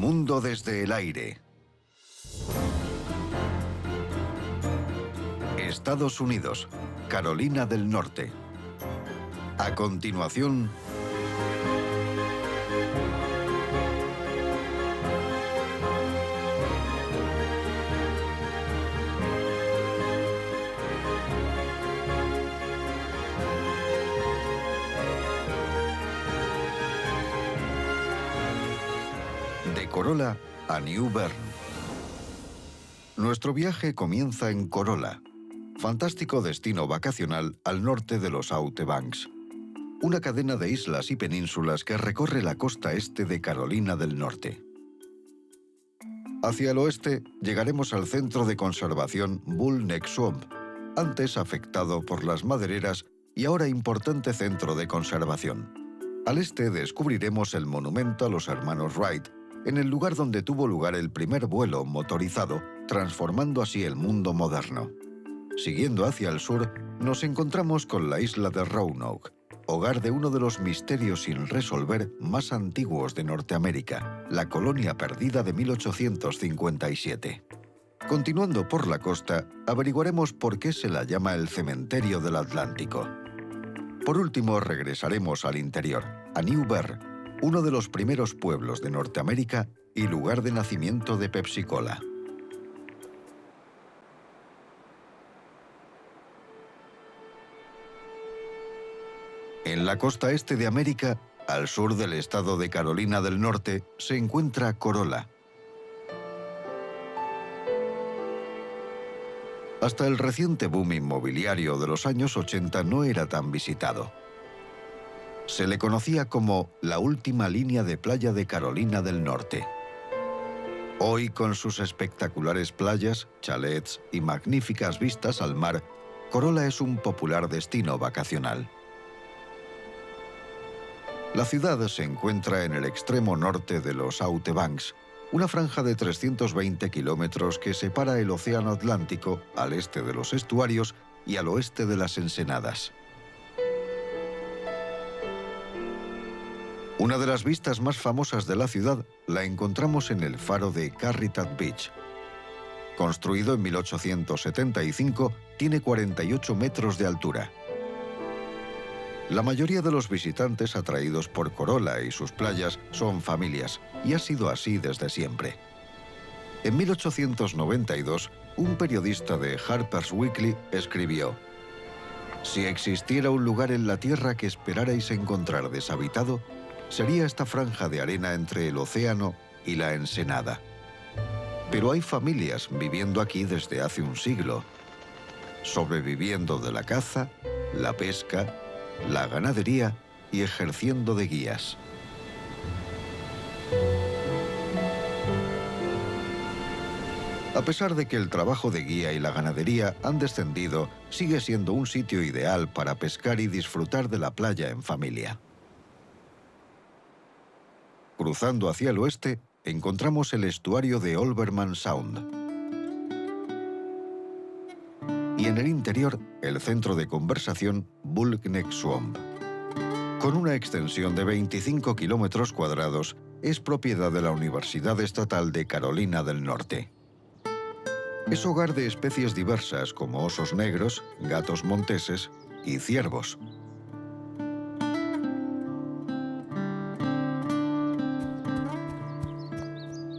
mundo desde el aire. Estados Unidos, Carolina del Norte. A continuación... De Corolla a New Bern. Nuestro viaje comienza en Corolla, fantástico destino vacacional al norte de los Outer Banks, una cadena de islas y penínsulas que recorre la costa este de Carolina del Norte. Hacia el oeste llegaremos al centro de conservación Bull Neck Swamp, antes afectado por las madereras y ahora importante centro de conservación. Al este descubriremos el monumento a los hermanos Wright, en el lugar donde tuvo lugar el primer vuelo motorizado, transformando así el mundo moderno. Siguiendo hacia el sur, nos encontramos con la isla de Roanoke, hogar de uno de los misterios sin resolver más antiguos de Norteamérica, la colonia perdida de 1857. Continuando por la costa, averiguaremos por qué se la llama el cementerio del Atlántico. Por último, regresaremos al interior, a New Bern, uno de los primeros pueblos de Norteamérica y lugar de nacimiento de Pepsi-Cola. En la costa este de América, al sur del estado de Carolina del Norte, se encuentra Corolla. Hasta el reciente boom inmobiliario de los años 80 no era tan visitado. Se le conocía como la última línea de playa de Carolina del Norte. Hoy, con sus espectaculares playas, chalets y magníficas vistas al mar, Corolla es un popular destino vacacional. La ciudad se encuentra en el extremo norte de los Outer Banks, una franja de 320 kilómetros que separa el Océano Atlántico al este de los estuarios y al oeste de las ensenadas. Una de las vistas más famosas de la ciudad la encontramos en el faro de Carritat Beach. Construido en 1875, tiene 48 metros de altura. La mayoría de los visitantes atraídos por Corolla y sus playas son familias, y ha sido así desde siempre. En 1892, un periodista de Harper's Weekly escribió: «Si existiera un lugar en la Tierra que esperarais encontrar deshabitado, sería esta franja de arena entre el océano y la ensenada. Pero hay familias viviendo aquí desde hace un siglo, sobreviviendo de la caza, la pesca, la ganadería y ejerciendo de guías». A pesar de que el trabajo de guía y la ganadería han descendido, sigue siendo un sitio ideal para pescar y disfrutar de la playa en familia. Cruzando hacia el oeste, encontramos el estuario de Olbermann Sound. Y en el interior, el centro de conversación Bull Neck Swamp. Con una extensión de 25 kilómetros cuadrados, es propiedad de la Universidad Estatal de Carolina del Norte. Es hogar de especies diversas como osos negros, gatos monteses y ciervos.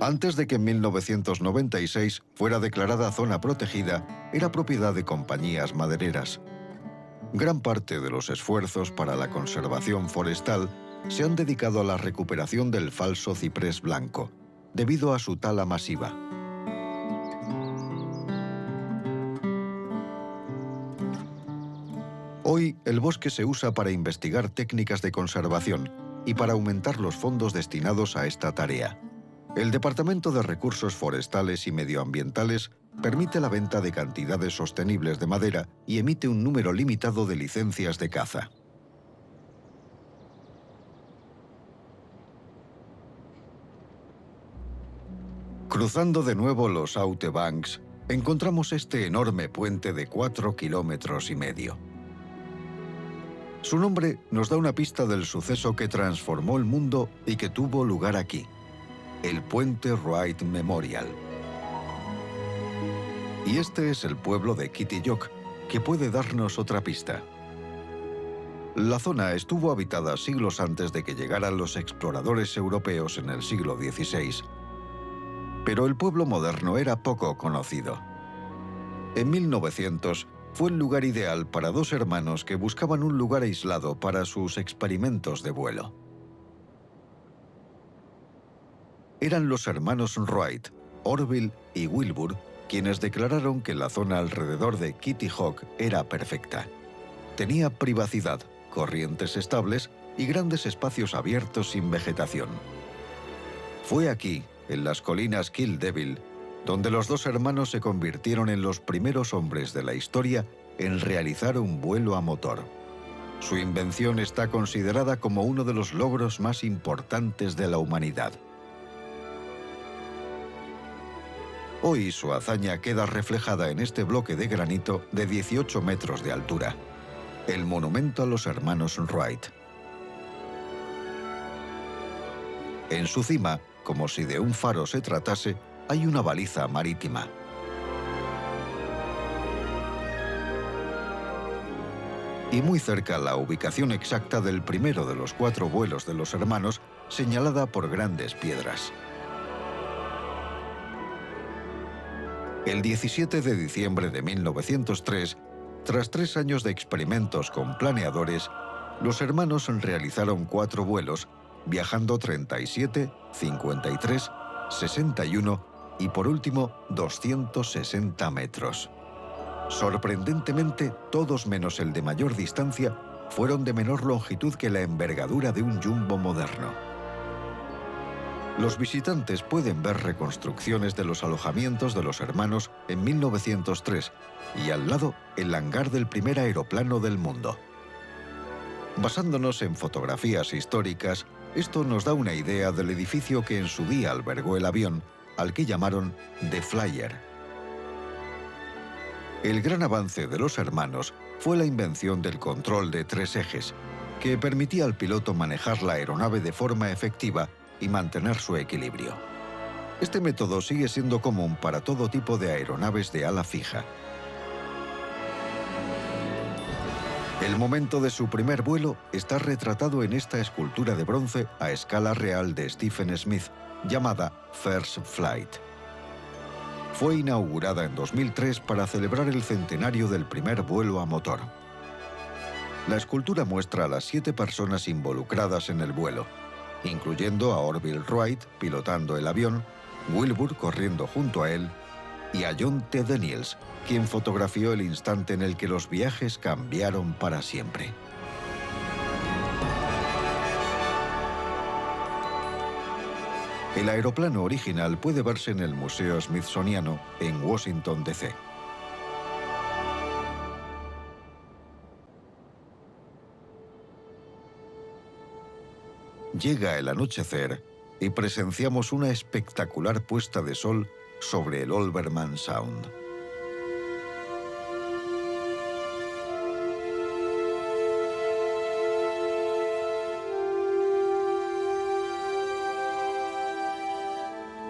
Antes de que en 1996 fuera declarada zona protegida, era propiedad de compañías madereras. Gran parte de los esfuerzos para la conservación forestal se han dedicado a la recuperación del falso ciprés blanco, debido a su tala masiva. Hoy, el bosque se usa para investigar técnicas de conservación y para aumentar los fondos destinados a esta tarea. El Departamento de Recursos Forestales y Medioambientales permite la venta de cantidades sostenibles de madera y emite un número limitado de licencias de caza. Cruzando de nuevo los Outer Banks, encontramos este enorme puente de 4,5 kilómetros. Su nombre nos da una pista del suceso que transformó el mundo y que tuvo lugar aquí. el puente Wright Memorial. Y este es el pueblo de Kitiyoc, que puede darnos otra pista. La zona estuvo habitada siglos antes de que llegaran los exploradores europeos en el siglo XVI. Pero el pueblo moderno era poco conocido. En 1900 fue el lugar ideal para dos hermanos que buscaban un lugar aislado para sus experimentos de vuelo. Eran los hermanos Wright, Orville y Wilbur, quienes declararon que la zona alrededor de Kitty Hawk era perfecta. Tenía privacidad, corrientes estables y grandes espacios abiertos sin vegetación. Fue aquí, en las colinas Kill Devil, donde los dos hermanos se convirtieron en los primeros hombres de la historia en realizar un vuelo a motor. Su invención está considerada como uno de los logros más importantes de la humanidad. Hoy su hazaña queda reflejada en este bloque de granito de 18 metros de altura, el monumento a los hermanos Wright. En su cima, como si de un faro se tratase, hay una baliza marítima. Y muy cerca la ubicación exacta del primero de los 4 vuelos de los hermanos, señalada por grandes piedras. El 17 de diciembre de 1903, tras 3 años de experimentos con planeadores, los hermanos realizaron 4 vuelos, viajando 37, 53, 61 y por último 260 metros. Sorprendentemente, todos menos el de mayor distancia fueron de menor longitud que la envergadura de un jumbo moderno. Los visitantes pueden ver reconstrucciones de los alojamientos de los hermanos en 1903 y al lado el hangar del primer aeroplano del mundo. Basándonos en fotografías históricas, esto nos da una idea del edificio que en su día albergó el avión, al que llamaron The Flyer. El gran avance de los hermanos fue la invención del control de 3 ejes, que permitía al piloto manejar la aeronave de forma efectiva y mantener su equilibrio. Este método sigue siendo común para todo tipo de aeronaves de ala fija. El momento de su primer vuelo está retratado en esta escultura de bronce a escala real de Stephen Smith, llamada First Flight. Fue inaugurada en 2003 para celebrar el centenario del primer vuelo a motor. La escultura muestra a las 7 personas involucradas en el vuelo, incluyendo a Orville Wright pilotando el avión, Wilbur corriendo junto a él y a John T. Daniels, quien fotografió el instante en el que los viajes cambiaron para siempre. El aeroplano original puede verse en el Museo Smithsoniano en Washington, D.C. Llega el anochecer y presenciamos una espectacular puesta de sol sobre el Olbermann Sound.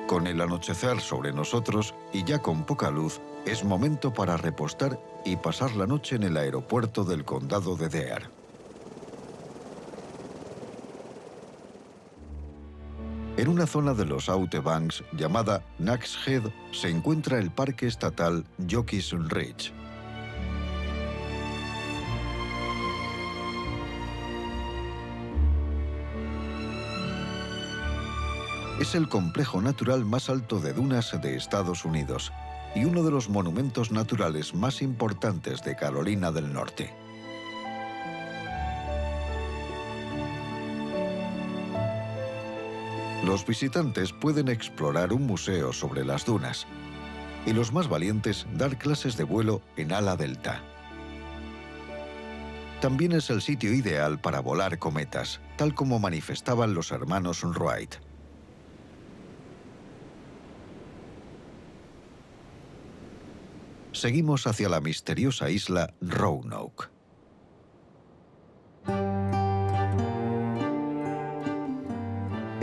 Con el anochecer sobre nosotros y ya con poca luz, es momento para repostar y pasar la noche en el aeropuerto del condado de Dare. En una zona de los Outer Banks llamada Nags Head se encuentra el parque estatal Jockey's Ridge. Es el complejo natural más alto de dunas de Estados Unidos y uno de los monumentos naturales más importantes de Carolina del Norte. Los visitantes pueden explorar un museo sobre las dunas y los más valientes dar clases de vuelo en ala delta. También es el sitio ideal para volar cometas, tal como manifestaban los hermanos Wright. Seguimos hacia la misteriosa isla Roanoke.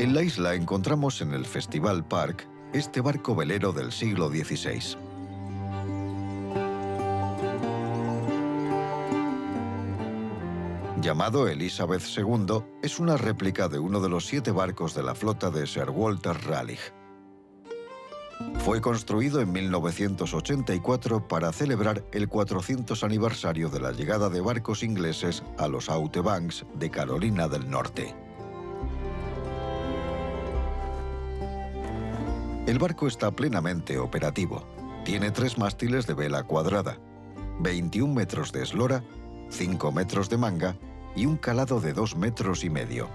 En la isla encontramos en el Festival Park este barco velero del siglo XVI. Llamado Elizabeth II, es una réplica de uno de los 7 barcos de la flota de Sir Walter Raleigh. Fue construido en 1984 para celebrar el 400 aniversario de la llegada de barcos ingleses a los Outer Banks de Carolina del Norte. El barco está plenamente operativo. Tiene 3 mástiles de vela cuadrada, 21 metros de eslora, 5 metros de manga y un calado de 2,5 metros.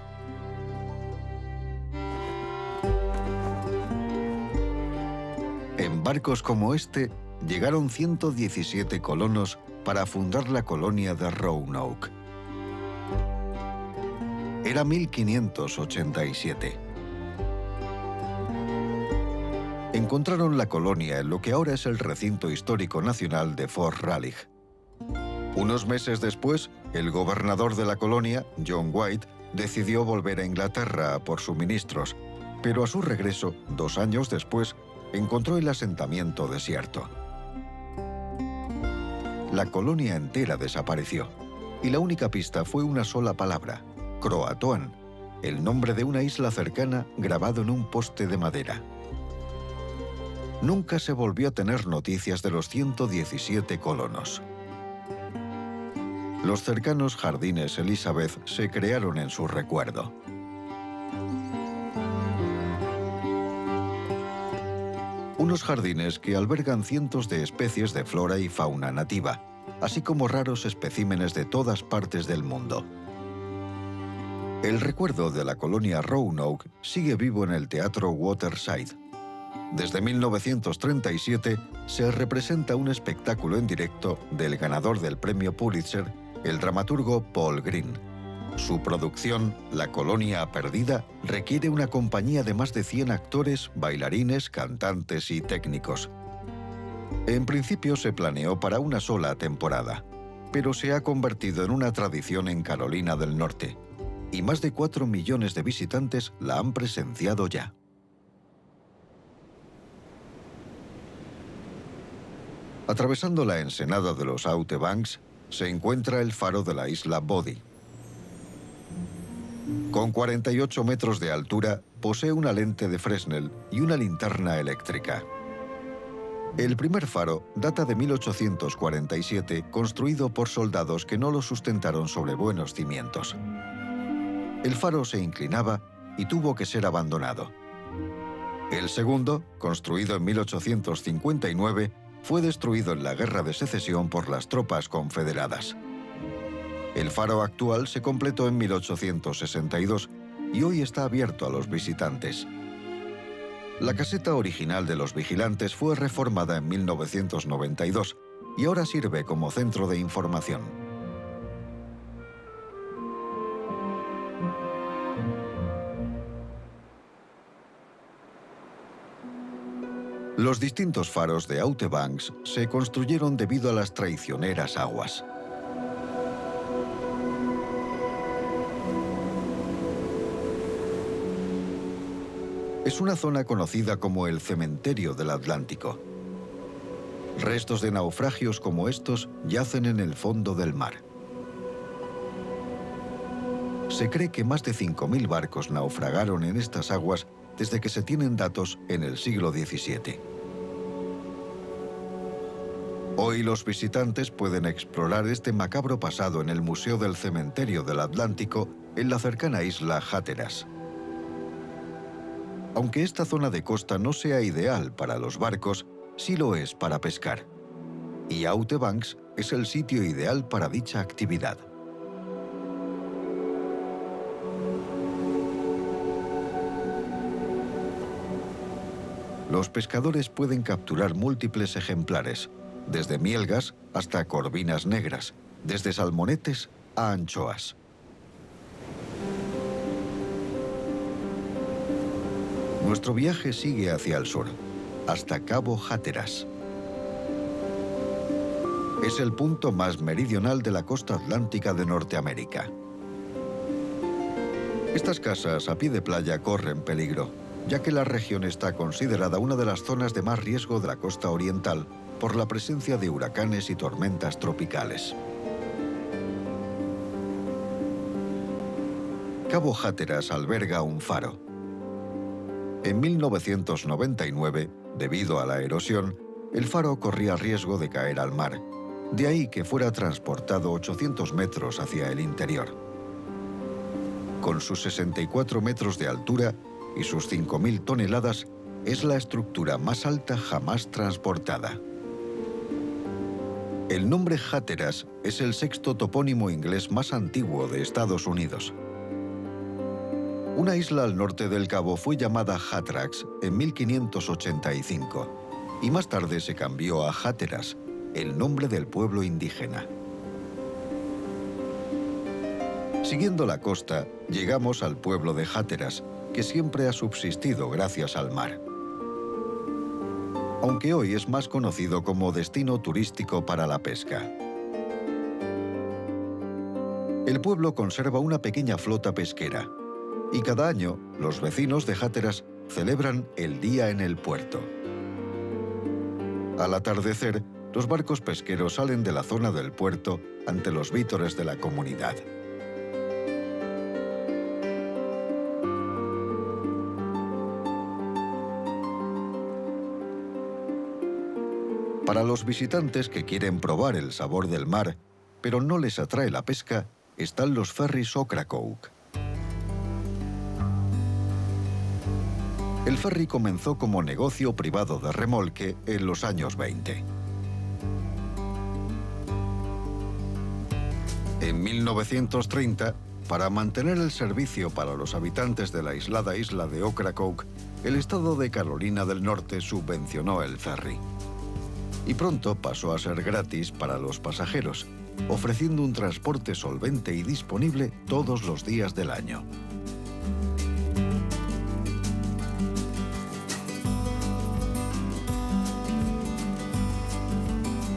En barcos como este, llegaron 117 colonos para fundar la colonia de Roanoke. Era 1587. Encontraron la colonia en lo que ahora es el recinto histórico nacional de Fort Raleigh. Unos meses después, el gobernador de la colonia, John White, decidió volver a Inglaterra por suministros, pero a su regreso, 2 años después, encontró el asentamiento desierto. La colonia entera desapareció, y la única pista fue una sola palabra, Croatoan, el nombre de una isla cercana grabado en un poste de madera. Nunca se volvió a tener noticias de los 117 colonos. Los cercanos jardines Elizabeth se crearon en su recuerdo. Unos jardines que albergan cientos de especies de flora y fauna nativa, así como raros especímenes de todas partes del mundo. El recuerdo de la colonia Roanoke sigue vivo en el Teatro Waterside. Desde 1937 se representa un espectáculo en directo del ganador del premio Pulitzer, el dramaturgo Paul Green. Su producción, La Colonia Perdida, requiere una compañía de más de 100 actores, bailarines, cantantes y técnicos. En principio se planeó para una sola temporada, pero se ha convertido en una tradición en Carolina del Norte, y más de 4 millones de visitantes la han presenciado ya. Atravesando la ensenada de los Outer Banks, se encuentra el faro de la isla Body. Con 48 metros de altura, posee una lente de Fresnel y una linterna eléctrica. El primer faro data de 1847, construido por soldados que no lo sustentaron sobre buenos cimientos. El faro se inclinaba y tuvo que ser abandonado. El segundo, construido en 1859, fue destruido en la Guerra de Secesión por las tropas confederadas. El faro actual se completó en 1862 y hoy está abierto a los visitantes. La caseta original de los vigilantes fue reformada en 1992 y ahora sirve como centro de información. Los distintos faros de Outer Banks se construyeron debido a las traicioneras aguas. Es una zona conocida como el cementerio del Atlántico. Restos de naufragios como estos yacen en el fondo del mar. Se cree que más de 5.000 barcos naufragaron en estas aguas desde que se tienen datos en el siglo XVII. Hoy los visitantes pueden explorar este macabro pasado en el Museo del Cementerio del Atlántico en la cercana isla Hatteras. Aunque esta zona de costa no sea ideal para los barcos, sí lo es para pescar. Y Outer Banks es el sitio ideal para dicha actividad. Los pescadores pueden capturar múltiples ejemplares, desde mielgas hasta corvinas negras, desde salmonetes a anchoas. Nuestro viaje sigue hacia el sur, hasta Cabo Hatteras. Es el punto más meridional de la costa atlántica de Norteamérica. Estas casas a pie de playa corren peligro, ya que la región está considerada una de las zonas de más riesgo de la costa oriental por la presencia de huracanes y tormentas tropicales. Cabo Hatteras alberga un faro. En 1999, debido a la erosión, el faro corría riesgo de caer al mar. De ahí que fuera transportado 800 metros hacia el interior. Con sus 64 metros de altura y sus 5.000 toneladas, es la estructura más alta jamás transportada. El nombre Hatteras es el sexto topónimo inglés más antiguo de Estados Unidos. Una isla al norte del cabo fue llamada Hatrax en 1585 y más tarde se cambió a Hatteras, el nombre del pueblo indígena. Siguiendo la costa, llegamos al pueblo de Hatteras, que siempre ha subsistido gracias al mar. Aunque hoy es más conocido como destino turístico para la pesca. El pueblo conserva una pequeña flota pesquera y cada año los vecinos de Hatteras celebran el Día en el Puerto. Al atardecer, los barcos pesqueros salen de la zona del puerto ante los vítores de la comunidad. Para los visitantes que quieren probar el sabor del mar, pero no les atrae la pesca, están los ferries Ocracoke. El ferry comenzó como negocio privado de remolque en los años 20. En 1930, para mantener el servicio para los habitantes de la aislada isla de Ocracoke, el estado de Carolina del Norte subvencionó el ferry. Y pronto pasó a ser gratis para los pasajeros, ofreciendo un transporte solvente y disponible todos los días del año.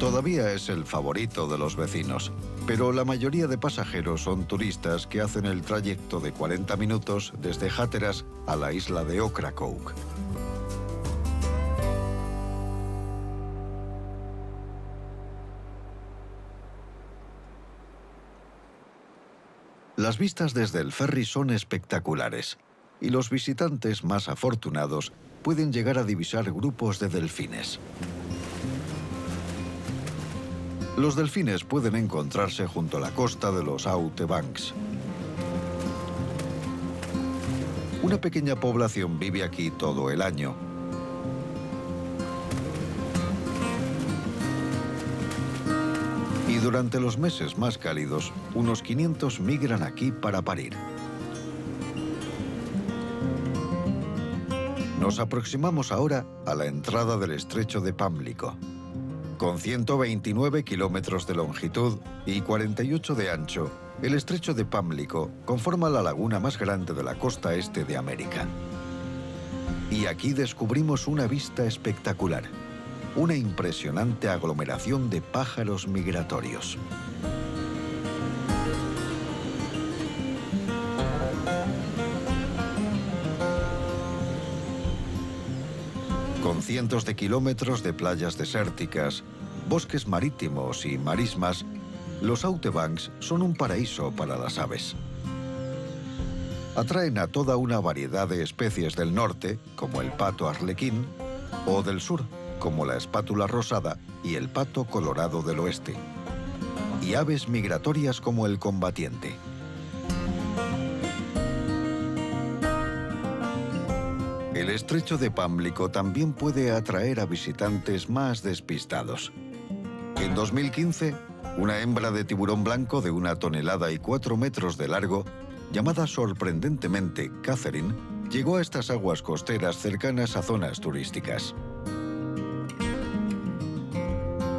Todavía es el favorito de los vecinos, pero la mayoría de pasajeros son turistas que hacen el trayecto de 40 minutos desde Hatteras a la isla de Ocracoke. Las vistas desde el ferry son espectaculares y los visitantes más afortunados pueden llegar a divisar grupos de delfines. Los delfines pueden encontrarse junto a la costa de los Outer Banks. Una pequeña población vive aquí todo el año. Y durante los meses más cálidos, unos 500 migran aquí para parir. Nos aproximamos ahora a la entrada del estrecho de Pamlico. Con 129 kilómetros de longitud y 48 de ancho, el estrecho de Pamlico conforma la laguna más grande de la costa este de América. Y aquí descubrimos una vista espectacular, una impresionante aglomeración de pájaros migratorios. Con cientos de kilómetros de playas desérticas, bosques marítimos y marismas, los Outer Banks son un paraíso para las aves. Atraen a toda una variedad de especies del norte, como el pato arlequín, o del sur, como la espátula rosada y el pato colorado del oeste, y aves migratorias como el combatiente. El estrecho de Pamlico también puede atraer a visitantes más despistados. En 2015, una hembra de tiburón blanco de 1 tonelada y 4 metros de largo, llamada sorprendentemente Catherine, llegó a estas aguas costeras cercanas a zonas turísticas.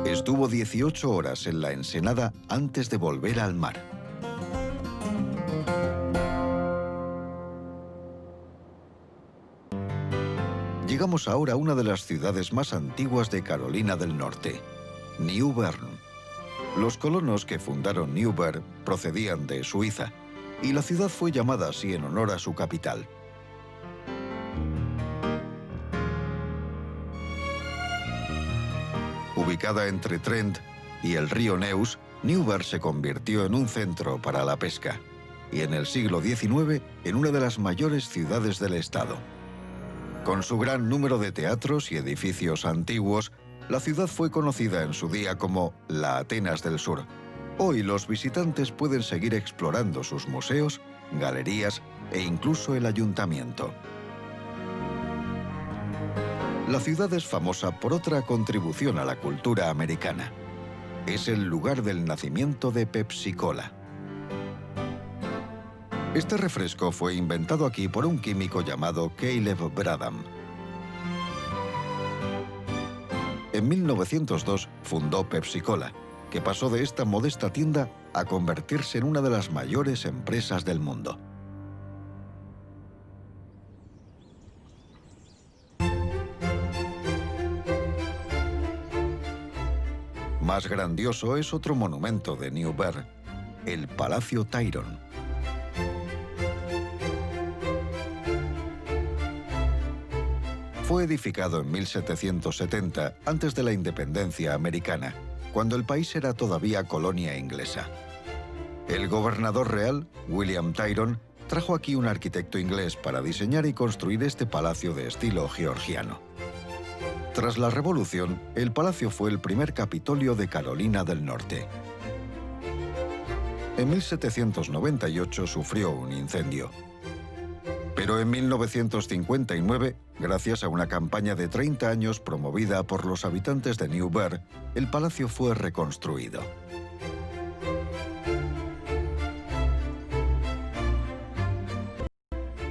Estuvo 18 horas en la ensenada antes de volver al mar. Llegamos ahora a una de las ciudades más antiguas de Carolina del Norte, New Bern. Los colonos que fundaron New Bern procedían de Suiza, y la ciudad fue llamada así en honor a su capital. Ubicada entre Trent y el río Neus, Newburgh se convirtió en un centro para la pesca y en el siglo XIX en una de las mayores ciudades del estado. Con su gran número de teatros y edificios antiguos, la ciudad fue conocida en su día como la Atenas del Sur. Hoy los visitantes pueden seguir explorando sus museos, galerías e incluso el ayuntamiento. La ciudad es famosa por otra contribución a la cultura americana. Es el lugar del nacimiento de Pepsi-Cola. Este refresco fue inventado aquí por un químico llamado Caleb Bradham. En 1902 fundó Pepsi-Cola, que pasó de esta modesta tienda a convertirse en una de las mayores empresas del mundo. Más grandioso es otro monumento de Newburgh, el Palacio Tyrone. Fue edificado en 1770, antes de la independencia americana, cuando el país era todavía colonia inglesa. El gobernador real, William Tyrone, trajo aquí un arquitecto inglés para diseñar y construir este palacio de estilo georgiano. Tras la Revolución, el palacio fue el primer Capitolio de Carolina del Norte. En 1798 sufrió un incendio. Pero en 1959, gracias a una campaña de 30 años promovida por los habitantes de Newburgh, el palacio fue reconstruido.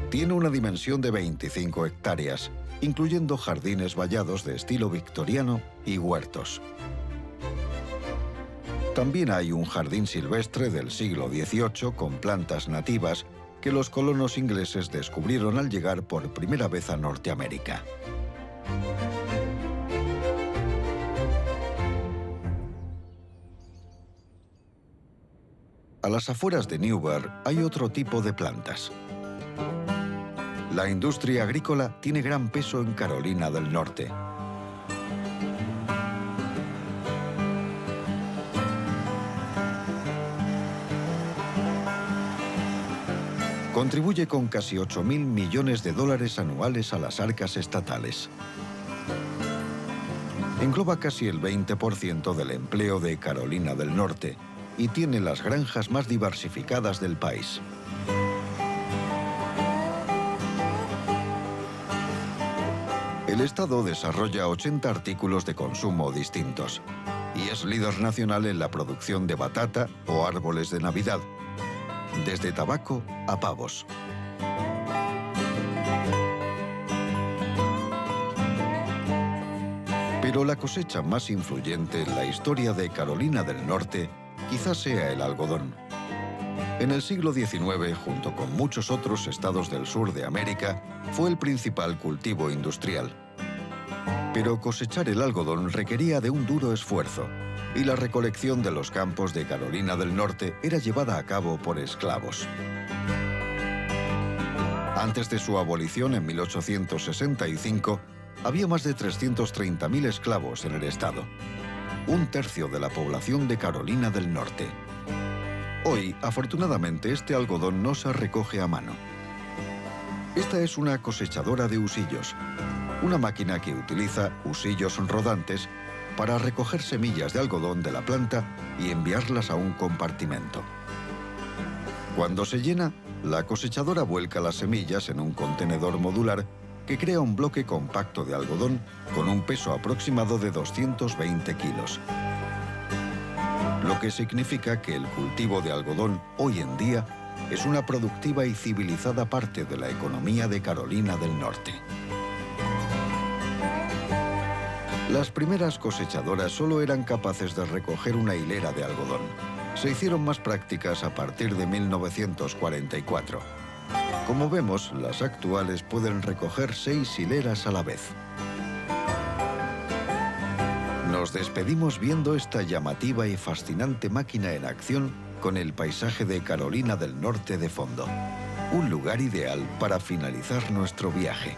Tiene una dimensión de 25 hectáreas, incluyendo jardines vallados de estilo victoriano y huertos. También hay un jardín silvestre del siglo XVIII con plantas nativas que los colonos ingleses descubrieron al llegar por primera vez a Norteamérica. A las afueras de Newburgh hay otro tipo de plantas. La industria agrícola tiene gran peso en Carolina del Norte. Contribuye con casi 8.000 millones de dólares anuales a las arcas estatales. Engloba casi el 20% del empleo de Carolina del Norte y tiene las granjas más diversificadas del país. El estado desarrolla 80 artículos de consumo distintos y es líder nacional en la producción de batata o árboles de Navidad, desde tabaco a pavos. Pero la cosecha más influyente en la historia de Carolina del Norte quizás sea el algodón. En el siglo XIX, junto con muchos otros estados del sur de América, fue el principal cultivo industrial. Pero cosechar el algodón requería de un duro esfuerzo, y la recolección de los campos de Carolina del Norte era llevada a cabo por esclavos. Antes de su abolición en 1865, había más de 330.000 esclavos en el estado, un tercio de la población de Carolina del Norte. Hoy, afortunadamente, este algodón no se recoge a mano. Esta es una cosechadora de husillos, una máquina que utiliza husillos rodantes para recoger semillas de algodón de la planta y enviarlas a un compartimento. Cuando se llena, la cosechadora vuelca las semillas en un contenedor modular que crea un bloque compacto de algodón con un peso aproximado de 220 kilos. Lo que significa que el cultivo de algodón hoy en día es una productiva y civilizada parte de la economía de Carolina del Norte. Las primeras cosechadoras solo eran capaces de recoger una hilera de algodón. Se hicieron más prácticas a partir de 1944. Como vemos, las actuales pueden recoger 6 hileras a la vez. Nos despedimos viendo esta llamativa y fascinante máquina en acción con el paisaje de Carolina del Norte de fondo. Un lugar ideal para finalizar nuestro viaje.